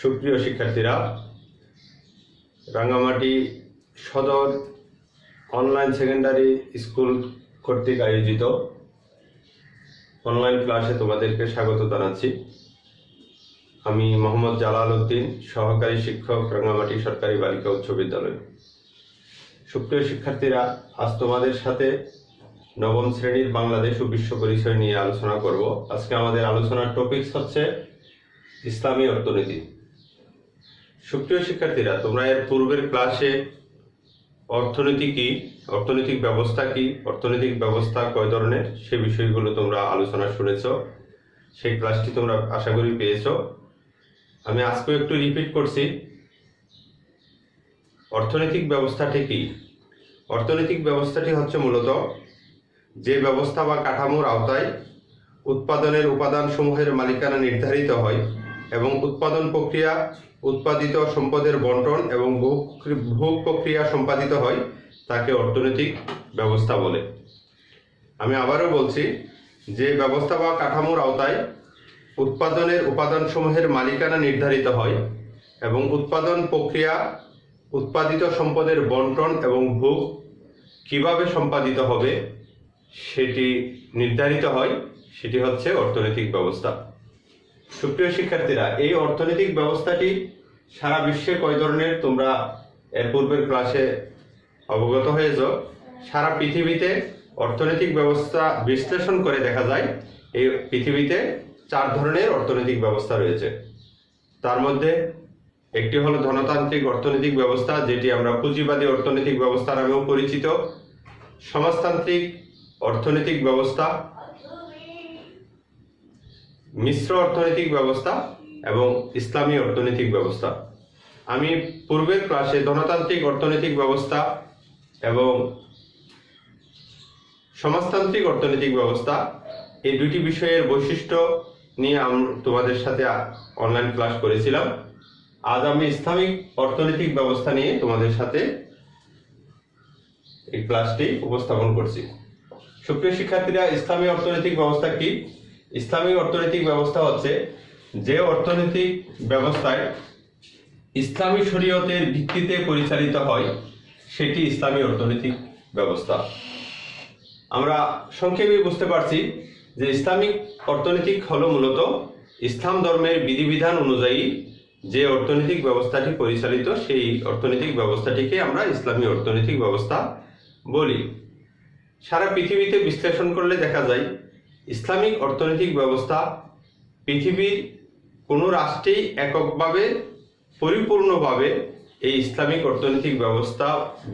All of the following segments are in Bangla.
সুপ্রিয় শিক্ষার্থীরা, রাঙ্গামাটি সদর অনলাইন সেকেন্ডারি স্কুল কর্তৃক আয়োজিত অনলাইন ক্লাসে তোমাদেরকে স্বাগত জানাচ্ছি। আমি মোহাম্মদ জালাল উদ্দিন, সহকারী শিক্ষক, রাঙ্গামাটি সরকারি বালিকা উচ্চ বিদ্যালয়। সুপ্রিয় শিক্ষার্থীরা, আজ তোমাদের সাথে নবম শ্রেণীর বাংলাদেশ ও বিশ্ব পরিচয় নিয়ে আলোচনা করব। আজকে আমাদের আলোচনার টপিকস হচ্ছে ইসলামী অর্থনীতি। সুপ্রিয় শিক্ষার্থীরা, তোমরা এর পূর্বের ক্লাসে অর্থনীতি কি, অর্থনৈতিক ব্যবস্থা কি, অর্থনৈতিক ব্যবস্থা কয় ধরনের, সে বিষয়গুলো তোমরা আলোচনা শুনেছ। সেই ক্লাসটি তোমরা আশা করি পেয়েছ। আমি আজকে একটু রিপিট করছি। অর্থনৈতিক ব্যবস্থাটি কি? অর্থনৈতিক ব্যবস্থাটি হচ্ছে মূলত যে ব্যবস্থা বা কাঠামোর আওতায় উৎপাদনের উপাদানসমূহের মালিকানা নির্ধারিত হয় এবং উৎপাদন প্রক্রিয়া, উৎপাদিত সম্পদের বন্টন এবং ভোগ প্রক্রিয়া সম্পাদিত হয়, তাকে অর্থনৈতিক ব্যবস্থা বলে। আমি আবারও বলছি, যে ব্যবস্থা বা কাঠামোর আওতায় উৎপাদনের উপাদানসমূহের মালিকানা নির্ধারিত হয় এবং উৎপাদন প্রক্রিয়া, উৎপাদিত সম্পদের বন্টন এবং ভোগ কিভাবে সম্পাদিত হবে সেটি নির্ধারিত হয়, সেটি হচ্ছে অর্থনৈতিক ব্যবস্থা। সুপ্রিয় শিক্ষার্থীরা, এই অর্থনৈতিক ব্যবস্থাটি সারা বিশ্বে কয় ধরনের তোমরা এর পূর্বের ক্লাসে অবগত হয়েছ। সারা পৃথিবীতে অর্থনৈতিক ব্যবস্থা বিশ্লেষণ করে দেখা যায় এই পৃথিবীতে 4 ধরনের অর্থনৈতিক ব্যবস্থা রয়েছে। তার মধ্যে একটি হলো ধনতান্ত্রিক অর্থনৈতিক ব্যবস্থা, যেটি আমরা পুঁজিবাদী অর্থনৈতিক ব্যবস্থা নামেও পরিচিত, সমাজতান্ত্রিক অর্থনৈতিক ব্যবস্থা, মিশ্র অর্থনৈতিক ব্যবস্থা এবং ইসলামী অর্থনৈতিক ব্যবস্থা। আমি পূর্বের ক্লাসে ধনতান্ত্রিক অর্থনৈতিক ব্যবস্থা এবং সমাজতান্ত্রিক অর্থনৈতিক ব্যবস্থা এই দুটি বিষয়ের বৈশিষ্ট্য নিয়ে তোমাদের সাথে অনলাইন ক্লাস করেছিলাম। আজ আমি ইসলামিক অর্থনৈতিক ব্যবস্থা নিয়ে তোমাদের সাথে এই ক্লাসটি উপস্থাপন করছি। সুপ্রিয় শিক্ষার্থীরা, ইসলামী অর্থনৈতিক ব্যবস্থা কি? ইসলামিক অর্থনৈতিক ব্যবস্থা হচ্ছে যে অর্থনৈতিক ব্যবস্থায় ইসলামী শরীয়তের ভিত্তিতে পরিচালিত হয়, সেটি ইসলামী অর্থনৈতিক ব্যবস্থা। আমরা সংক্ষেপে বুঝতে পারছি যে ইসলামিক অর্থনৈতিক হলো মূলত ইসলাম ধর্মের বিধিবিধান অনুযায়ী যে অর্থনৈতিক ব্যবস্থাটি পরিচালিত, সেই অর্থনৈতিক ব্যবস্থাটিকে আমরা ইসলামী অর্থনৈতিক ব্যবস্থা বলি। সারা পৃথিবীতে বিশ্লেষণ করলে দেখা যায় ইসলামিক অর্থনৈতিক ব্যবস্থা পৃথিবীর কোনো রাষ্ট্রেই এককভাবে পরিপূর্ণভাবে এই ইসলামিক অর্থনৈতিক ব্যবস্থা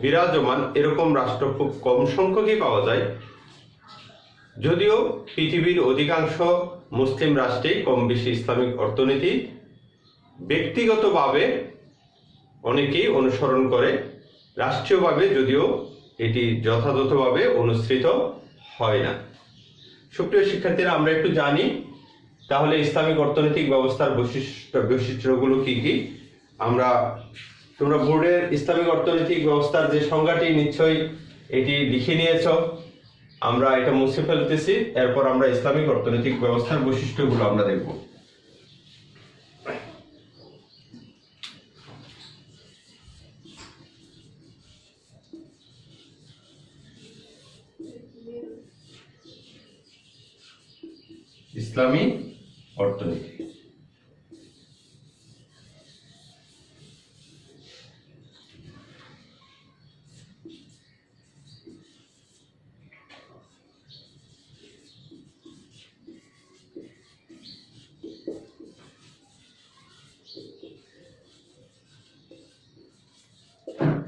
বিরাজমান এরকম রাষ্ট্র খুব কম সংখ্যকই পাওয়া যায়। যদিও পৃথিবীর অধিকাংশ মুসলিম রাষ্ট্রেই কম বেশি ইসলামিক অর্থনীতি ব্যক্তিগতভাবে অনেকেই অনুসরণ করে, রাষ্ট্রীয়ভাবে যদিও এটি যথাযথভাবে অনুসৃত হয় না। সুপ্রিয় শিক্ষার্থীরা, আমরা একটু জানি তাহলে ইসলামিক অর্থনৈতিক ব্যবস্থার বৈশিষ্ট্যগুলো কি কি। তোমরা বোর্ডের ইসলামিক অর্থনৈতিক ব্যবস্থার যে সংজ্ঞাটি নিশ্চয়ই এটি লিখে নিয়েছ। আমরা এটা মুছে ফেলতেছি, এরপর আমরা ইসলামিক অর্থনৈতিক ব্যবস্থার বৈশিষ্ট্যগুলো আমরা দেখব। ইসলামী অর্থনীতি।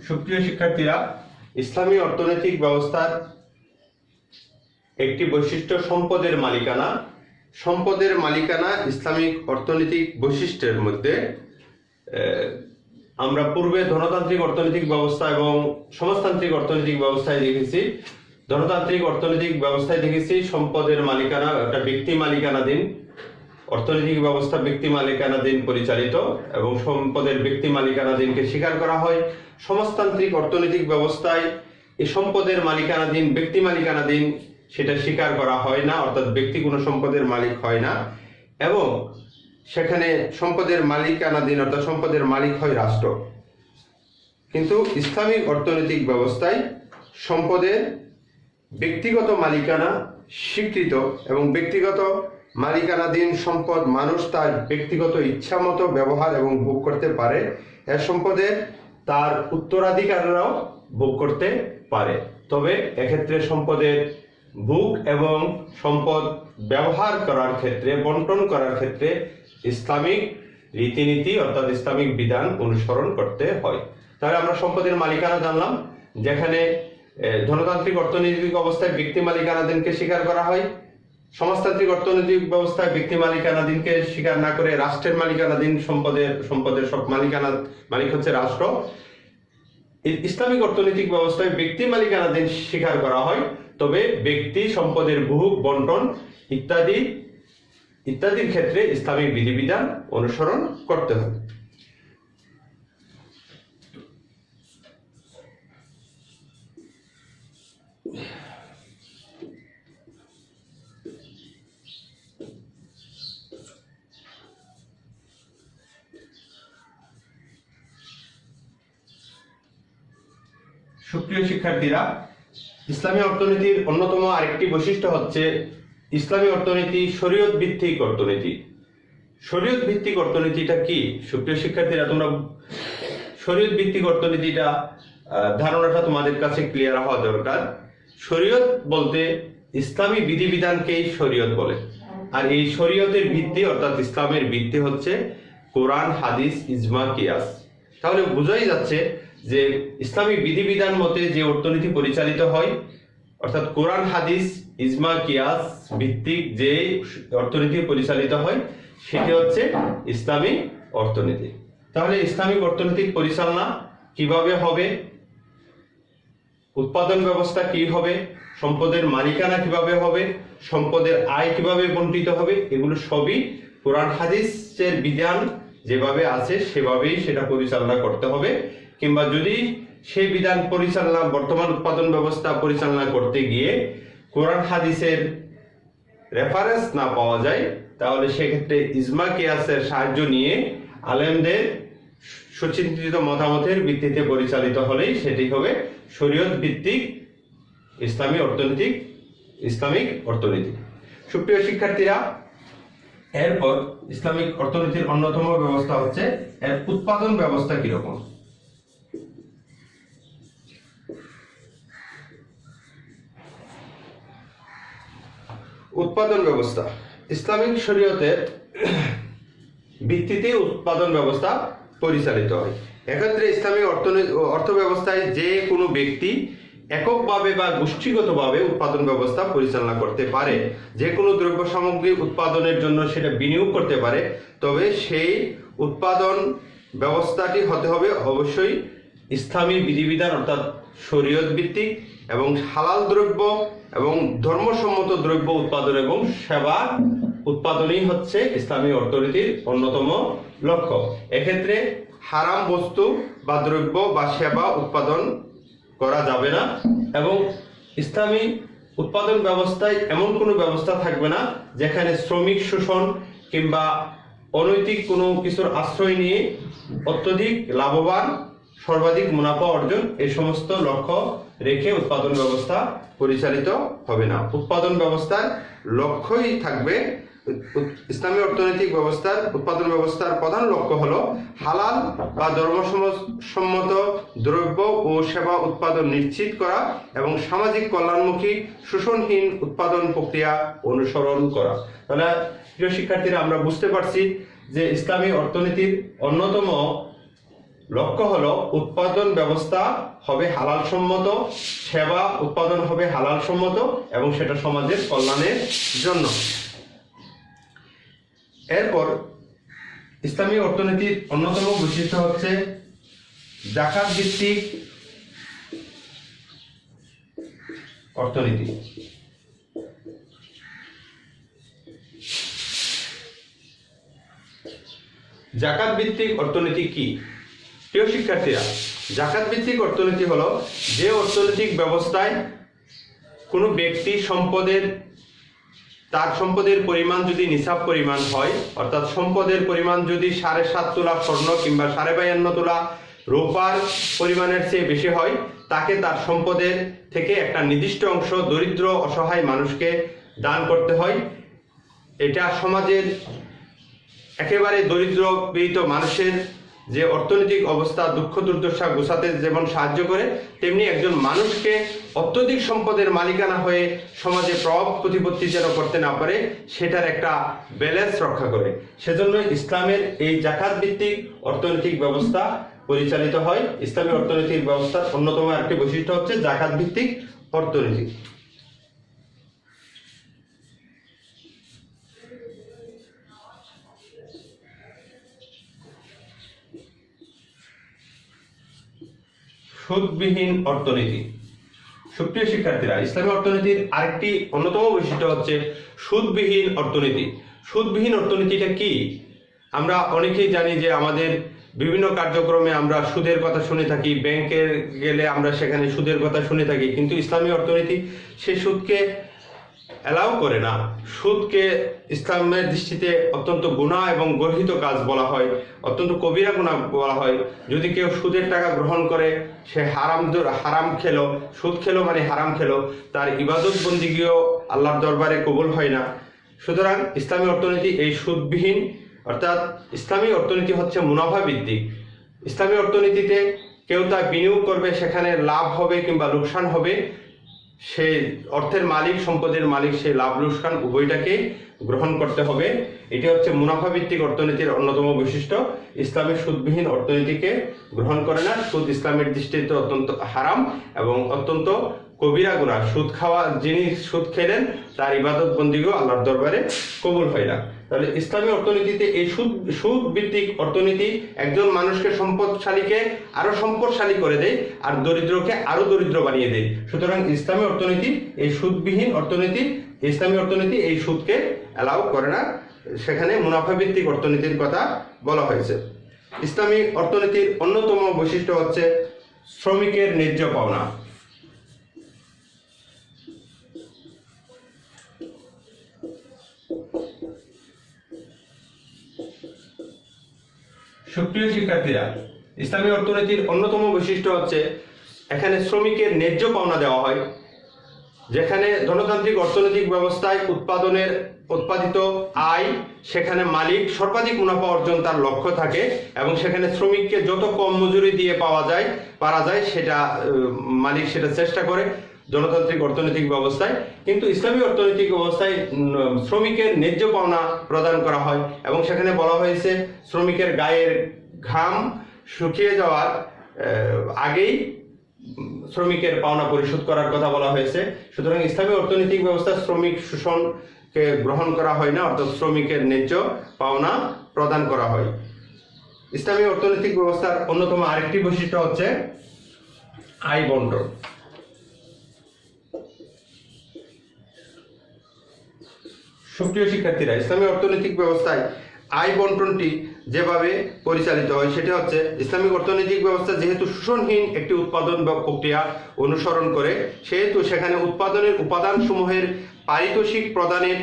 সুপ্রিয় শিক্ষার্থীরা, ইসলামী অর্থনৈতিক ব্যবস্থার একটি বৈশিষ্ট্য সম্পদের মালিকানা। সম্পদের মালিকানা ইসলামিক অর্থনৈতিক বৈশিষ্ট্যের মধ্যে আমরা পূর্বে ধনতান্ত্রিক অর্থনৈতিক ব্যবস্থা এবং সমাজতান্ত্রিক অর্থনৈতিক ব্যবস্থায় দেখেছি। ধনতান্ত্রিক অর্থনৈতিক ব্যবস্থায় দেখেছি সম্পদের মালিকানা একটা ব্যক্তি মালিকানাধীন অর্থনৈতিক ব্যবস্থা, ব্যক্তি মালিকানাধীন পরিচালিত এবং সম্পদের ব্যক্তি মালিকানাধীনকে স্বীকার করা হয়। সমাজতান্ত্রিক অর্থনৈতিক ব্যবস্থায় এই সম্পদের মালিকানাধীন, ব্যক্তি মালিকানাধীন সেটা স্বীকার করা হয় না, অর্থাৎ ব্যক্তি কোনো সম্পদের মালিক হয় না। এবং সেখানে সম্পদের মালিকানাধীন অর্থাৎ সম্পদের মালিক হয় রাষ্ট্র। কিন্তু ইসলামিক অর্থনৈতিক ব্যবস্থায় সম্পদের ব্যক্তিগত মালিকানা স্বীকৃত এবং ব্যক্তিগত মালিকানাধীন সম্পদ মানুষ তার ব্যক্তিগত ইচ্ছা মতো ব্যবহার এবং ভোগ করতে পারে। এর সম্পদের তার উত্তরাধিকারীরাও ভোগ করতে পারে। তবে এক্ষেত্রে সম্পদের ভোগ এবং সম্পদ ব্যবহার করার ক্ষেত্রে, বন্টন করার ক্ষেত্রে ইসলামিক রীতিনীতি অর্থাৎ ইসলামিক বিধান অনুসরণ করতে হয়। তাহলে আমরা সম্পদের মালিকানা জানলাম, যেখানে ধনতান্ত্রিক অর্থনৈতিক অবস্থায় ব্যক্তি মালিকানাধীনকে স্বীকার করা হয়। সমাজতান্ত্রিক অর্থনৈতিক ব্যবস্থায় ব্যক্তি মালিকানাধীনকে স্বীকার না করে রাষ্ট্রের মালিকানাধীন সম্পদের সব মালিক হচ্ছে রাষ্ট্র। ইসলামিক অর্থনৈতিক ব্যবস্থায় ব্যক্তি মালিকানাধীন স্বীকার করা হয়, তবে ব্যক্তি সম্পদের ভোগ, বন্টন ইত্যাদির ক্ষেত্রে ইসলামিক বিধিবিধান অনুসরণ করতে হবে। সুপ্রিয় শিক্ষার্থীরা, ইসলামী অর্থনীতির অন্যতম আরেকটি বৈশিষ্ট্য হচ্ছে ইসলামী অর্থনীতি শরীয়ত ভিত্তিক অর্থনীতি। শরীয়ত ভিত্তিক অর্থনীতিটা কি? সুপ্রিয় শিক্ষার্থীরা, তোমরা শরীয়ত ভিত্তিক অর্থনীতিটা ধারণাটা তোমাদের কাছে ক্লিয়ার হওয়া দরকার। শরীয়ত বলতে ইসলামী বিধিবিধানকেই শরীয়ত বলে। আর এই শরীয়তের ভিত্তি অর্থাৎ ইসলামের ভিত্তি হচ্ছে কোরআন, হাদিস, ইজমা, কিয়াস। তাহলে বোঝাই যাচ্ছে যে ইসলামী বিধিবিধান মতে যে অর্থনীতি পরিচালিত হয়, অর্থাৎ কোরআন, হাদিস, ইজমা, কিয়াস ভিত্তিক যে অর্থনীতি পরিচালিত হয়, সেটি হচ্ছে ইসলামী অর্থনীতি। তাহলে ইসলামিক অর্থনৈতিক পরিচালনা কিভাবে হবে, উৎপাদন ব্যবস্থা কি হবে, সম্পদের মালিকানা কিভাবে হবে, সম্পদের আয় কিভাবে বন্টিত হবে, এগুলো সবই কোরআন হাদিসের বিধান যেভাবে আছে সেভাবেই সেটা পরিচালনা করতে হবে। কিংবা যদি সেই বিধান পরিচালনা, বর্তমান উৎপাদন ব্যবস্থা পরিচালনা করতে গিয়ে কোরআন হাদিসের রেফারেন্স না পাওয়া যায়, তাহলে সেক্ষেত্রে ইজমা কিয়াসের সাহায্য নিয়ে আলেমদের সুচিন্তিত মতামতের ভিত্তিতে পরিচালিত হলেই সেটি হবে শরীয়ত ভিত্তিক ইসলামিক অর্থনীতি। সুপ্রিয় শিক্ষার্থীরা, এরপর ইসলামিক অর্থনীতির অন্যতম ব্যবস্থা হচ্ছে এর উৎপাদন ব্যবস্থা কিরকম। উৎপাদন ব্যবস্থা ইসলামিক শরীয়তের ভিত্তিতে উৎপাদন ব্যবস্থা পরিচালিত হয়। এক্ষেত্রে ইসলামিক অর্থ ব্যবস্থায় যে কোনো ব্যক্তি এককভাবে বা গোষ্ঠীগতভাবে উৎপাদন ব্যবস্থা পরিচালনা করতে পারে। যে কোনো দ্রব্য সামগ্রী উৎপাদনের জন্য সেটা বিনিয়োগ করতে পারে, তবে সেই উৎপাদন ব্যবস্থাটি হতে হবে অবশ্যই ইসলামী বিধিবিধান অর্থাৎ শরীয়ত ভিত্তিক এবং হালাল দ্রব্য এবং ধর্মসম্মত দ্রব্য উৎপাদন এবং সেবা উৎপাদনই হচ্ছে ইসলামী অর্থনীতির অন্যতম লক্ষ্য। এক্ষেত্রে হারাম বস্তু বা দ্রব্য বা সেবা উৎপাদন করা যাবে না এবং ইসলামী উৎপাদন ব্যবস্থায় এমন কোনো ব্যবস্থা থাকবে না যেখানে শ্রমিক শোষণ কিংবা অনৈতিক কোনো কিছুর আশ্রয় নিয়ে অত্যধিক লাভবান, সর্বাধিক মুনাফা অর্জন, এই সমস্ত লক্ষ্য রেখে উৎপাদন ব্যবস্থা পরিচালিত হবে না। উৎপাদন ব্যবস্থার লক্ষ্যই থাকবে, ইসলামী অর্থনৈতিক ব্যবস্থার উৎপাদন ব্যবস্থার প্রধান লক্ষ্য হলো হালাল বা ধর্মসম্মত দ্রব্য ও সেবা উৎপাদন নিশ্চিত করা এবং সামাজিক কল্যাণমুখী শোষণহীন উৎপাদন প্রক্রিয়া অনুসরণ করা। তাহলে প্রিয় শিক্ষার্থীরা, আমরা বুঝতে পারছি যে ইসলামী অর্থনীতির অন্যতম লক্ষ্য হলো উৎপাদন ব্যবস্থা হবে হালাল সম্মত, সেবা উৎপাদন হবে হালাল সম্মত এবং সেটা সমাজের কল্যাণের জন্য। এরপর ইসলামী অর্থনীতির অন্যতম বৈশিষ্ট্য হচ্ছে যাকাত ভিত্তিক অর্থনীতি। যাকাত ভিত্তিক অর্থনীতি কি? প্রিয় শিক্ষার্থীরা, যাকাত ভিত্তিক অর্থনীতি হলো যে অর্থনৈতিক ব্যবস্থায় কোনো ব্যক্তি সম্পদের তার সম্পদের পরিমাণ যদি নিসাব পরিমাণ হয়, অর্থাৎ সম্পদের পরিমাণ যদি 7.5 তোলা স্বর্ণ কিংবা 52.5 তোলা রূপার পরিমাণের চেয়ে বেশি হয়, তাকে তার সম্পদের থেকে একটা নির্দিষ্ট অংশ দরিদ্র অসহায় মানুষকে দান করতে হয়। এটা সমাজের একেবারে দরিদ্র পীড়িত মানুষের যে অর্থনৈতিক অবস্থা দুঃখ দুর্দশা গোছাতে যেমন সাহায্য করে, তেমনি একজন মানুষকে অত্যধিক সম্পদের মালিকানা হয়ে সমাজে প্রভাব প্রতিপত্তি যেন করতে না পারে, সেটার একটা ব্যালেন্স রক্ষা করে। সেজন্য ইসলামের এই জাকাত ভিত্তিক অর্থনৈতিক ব্যবস্থা পরিচালিত হয়। ইসলামী অর্থনৈতিক ব্যবস্থার অন্যতম একটি বৈশিষ্ট্য হচ্ছে জাকাত ভিত্তিক অর্থনীতি। সুদবিহীন অর্থনীতি। সুপ্রিয় শিক্ষার্থীরা, ইসলামী অর্থনীতির আরেকটি অন্যতম বৈশিষ্ট্য হচ্ছে সুদবিহীন অর্থনীতি। সুদবিহীন অর্থনীতিটা কি? আমরা অনেকেই জানি যে আমাদের বিভিন্ন কার্যক্রমে আমরা সুদের কথা শুনে থাকি, ব্যাংকে গেলে আমরা সেখানে সুদের কথা শুনে থাকি, কিন্তু ইসলামী অর্থনীতি সে সুদকে অ্যালাউ করে না। সুদকে ইসলামের দৃষ্টিতে অত্যন্ত গুনাহ এবং গর্হিত কাজ বলা হয়, অত্যন্ত কবিরা গুনাহ বলা হয়। যদি কেউ সুদের টাকা গ্রহণ করে, সে হারাম খেলো, সুদ খেলো মানে হারাম খেলো, তার ইবাদত বন্দিগিও আল্লাহর দরবারে কবুল হয় না। সুতরাং ইসলামী অর্থনীতি এই সুদবিহীন, অর্থাৎ ইসলামী অর্থনীতি হচ্ছে মুনাফা ভিত্তিক। ইসলামী অর্থনীতিতে কেউ তা বিনিয়োগ করবে, সেখানে লাভ হবে কিংবা লোকসান হবে, সে অর্থের মালিক, সম্পদের মালিক, সে লাভ লোকসান উভয়টাকে গ্রহণ করতে হবে। এটি হচ্ছে মুনাফা ভিত্তিক অর্থনীতির অন্যতম বৈশিষ্ট্য। ইসলামের সুদবিহীন অর্থনীতিকে গ্রহণ করে না। সুদ ইসলামের দৃষ্টিতে অত্যন্ত হারাম এবং অত্যন্ত কবিরা গুনাহ। সুদ খাওয়া, যিনি সুদ খেলেন তার ইবাদত বন্দিগিও আল্লাহর দরবারে কবুল হয় না। তাহলে ইসলামী অর্থনীতিতে এই সুদ ভিত্তিক অর্থনীতি একজন মানুষকে সম্পদশালীকে আরো সম্পদশালী করে দেয়, আর দরিদ্রকে আরো দরিদ্র বানিয়ে দেয়। সুতরাং ইসলামী অর্থনীতি এই সুদবিহীন অর্থনীতি, ইসলামী অর্থনীতি এই সুদকে অ্যালাউ করে না। সেখানে মুনাফা ভিত্তিক অর্থনীতির কথা বলা হয়েছে। ইসলামী অর্থনীতির অন্যতম বৈশিষ্ট্য হচ্ছে শ্রমিকের ন্যায্য পাওনা। সুপ্রিয় শিক্ষার্থীরা, ইসলামী অর্থনীতির অন্যতম বৈশিষ্ট্য হচ্ছে এখানে শ্রমিকের ন্যায্য পাওনা দেওয়া হয়। যেখানে ধনতান্ত্রিক অর্থনৈতিক ব্যবস্থায় উৎপাদিত আয়, সেখানে মালিক সর্বাধিক মুনাফা অর্জন তার লক্ষ্য থাকে এবং সেখানে শ্রমিককে যত কম মজুরি দিয়ে পারা যায় সেটা মালিক সেটা চেষ্টা করে জনতান্ত্রিক অর্থনৈতিক ব্যবস্থায়। কিন্তু ইসলামী অর্থনৈতিক ব্যবস্থায় শ্রমিকের ন্যায্য পাওনা প্রদান করা হয় এবং সেখানে বলা হয়েছে শ্রমিকের গায়ের ঘাম শুকিয়ে যাওয়ার আগেই শ্রমিকের পাওনা পরিশোধ করার কথা বলা হয়েছে। সুতরাং ইসলামী অর্থনৈতিক ব্যবস্থা শ্রমিক শোষণকে গ্রহণ করা হয় না, অর্থাৎ শ্রমিকের ন্যায্য পাওনা প্রদান করা হয়। ইসলামী অর্থনৈতিক ব্যবস্থার অন্যতম আরেকটি বৈশিষ্ট্য হচ্ছে আয় বন্টন। সুপ্রিয় শিক্ষার্থীরা, ইসলামী অর্থনৈতিক ব্যবস্থায় আয় বন্টনটি যেভাবে পরিচালিত হয় সেটা হচ্ছে ইসলামিক অর্থনৈতিক ব্যবস্থা যেহেতু শোষণহীন একটি উৎপাদন বা প্রক্রিয়া অনুসরণ করে, সেহেতু সেখানে উৎপাদনের উপাদানসমূহের পারিতোষিক প্রদানের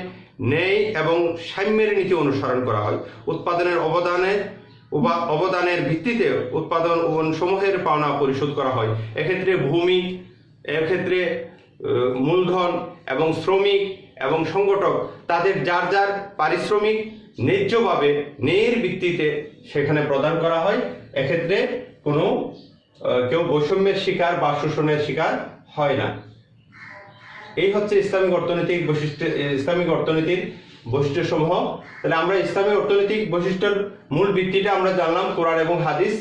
ন্যায় এবং সাম্যের নীতি অনুসরণ করা হয়। উৎপাদনের অবদানের ভিত্তিতে উৎপাদন সমূহের পাওনা পরিশোধ করা হয়। এক্ষেত্রে ভূমি, এক্ষেত্রে মূলধন এবং শ্রমিক এবং সংগঠক তাদের যার যার পারিশ্রমিক ন্যায্যভাবে ন্যায়ের ভিত্তিতে সেখানে প্রদান করা হয়। এক্ষেত্রে কোনো কেউ বৈষম্যের শিকার বা শোষণের শিকার হয় না। এই হচ্ছে ইসলামিক অর্থনৈতিক বৈশিষ্ট্য, ইসলামিক অর্থনীতির বৈশিষ্ট্যসমূহ। তাহলে আমরা ইসলামিক অর্থনৈতিক বৈশিষ্ট্যের মূল ভিত্তিটা আমরা জানলাম, কোরআন এবং হাদিস।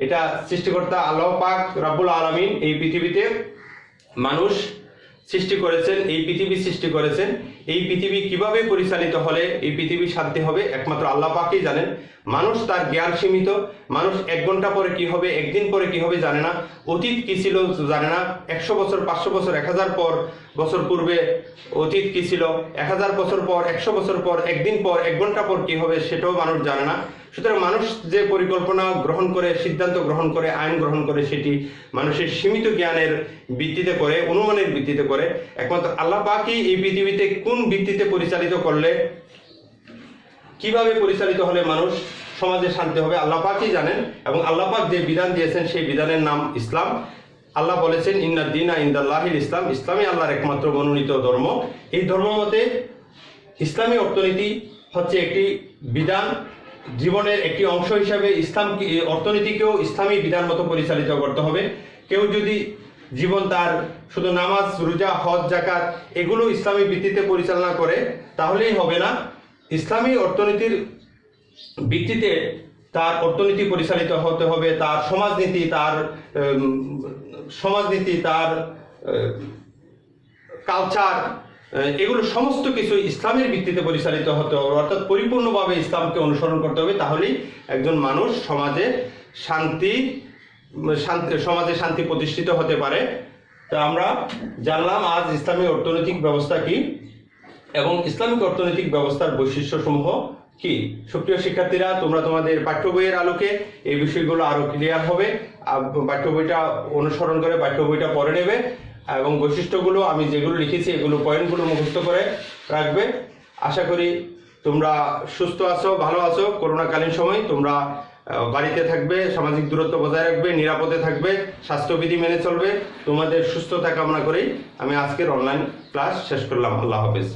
এটা সৃষ্টিকর্তা আল্লাহ পাক রব্বুল আলামিন এই পৃথিবীতে মানুষ সৃষ্টি করেছেন, এই পৃথিবী সৃষ্টি করেছেন। এই পৃথিবী কিভাবে পরিচালিত হলে এই পৃথিবী শান্তি হবে একমাত্র আল্লাহ পাকই জানেন। মানুষ তার জ্ঞান সীমিত, মানুষ 1 ঘন্টা পরে কি হবে, একদিন পরে কি হবে জানে না, অতীত কি ছিল জানে না, 100 বছর 500 বছর 1000 বছর পূর্বে অতীত কি ছিল, 1000 বছর পর 100 বছর পর একদিন পর 1 ঘন্টা পর কি হবে সেটাও মানুষ জানে না। সুতরাং মানুষ যে পরিকল্পনা গ্রহণ করে, সিদ্ধান্ত গ্রহণ করে, আইন গ্রহণ করে, সেটি মানুষের সীমিত জ্ঞানের ভিত্তিতে করে, অনুমানের ভিত্তিতে করে। একমাত্র আল্লাহ পাকই এই পৃথিবীতে কোন ভিত্তিতে পরিচালিত করলে, কিভাবে পরিচালিত হলে মানুষ সমাজে শান্তি হবে, আল্লাহ পাকই জানেন। এবং আল্লাহ পাক যে বিধান দিয়েছেন সেই বিধানের নাম ইসলাম। আল্লাহ বলেছেন ইন্নাদ দীনা ইনদাল্লাহিল ইসলাম, ইসলামই আল্লাহর একমাত্র মনোনীত ধর্ম। এই ধর্ম মতে ইসলামী অর্থনীতি হচ্ছে একটি বিধান, জীবনের একটি অংশ হিসাবে অর্থনীতিকেও ইসলামী বিধান মতো পরিচালিত করতে হবে। কেউ যদি জীবন তার শুধু নামাজ, রোজা, হজ, যাকাত এগুলো ইসলামী ভিত্তিতে পরিচালনা করে তাহলেই হবে না। ইসলামী অর্থনীতির ভিত্তিতে তার অর্থনীতি পরিচালিত হতে হবে, তার সমাজনীতি, তার কালচার, এগুলো সমস্ত কিছু ইসলামের ভিত্তিতে পরিচালিত হতে হবে। অর্থাৎ পরিপূর্ণভাবে ইসলামকে অনুসরণ করতে হবে, তাহলেই একজন মানুষ সমাজে শান্তি প্রতিষ্ঠিত হতে পারে। তো আমরা জানলাম আজ ইসলামী অর্থনৈতিক ব্যবস্থা কি এবং ইসলামিক অর্থনৈতিক ব্যবস্থার বৈশিষ্ট্যসমূহ কি। সুপ্রিয় শিক্ষার্থীরা, তোমরা তোমাদের পাঠ্য বইয়ের আলোকে এই বিষয়গুলো আরো ক্লিয়ার হবে, পাঠ্য বইটা অনুসরণ করে পাঠ্য বইটা পড়ে নেবে এবং বৈশিষ্ট্যগুলো আমি যেগুলো লিখেছি এগুলো পয়েন্টগুলো মুখস্থ করে রাখবে। আশা করি তোমরা সুস্থ আছো, ভালো আছো। করোনাকালীন সময় তোমরা বাড়িতে থাকবে, সামাজিক দূরত্ব বজায় রাখবে, নিরাপদে থাকবে, স্বাস্থ্যবিধি মেনে চলবে। তোমাদের সুস্থতা কামনা করেই আমি আজকের অনলাইন ক্লাস শেষ করলাম। আল্লাহ হাফেজ।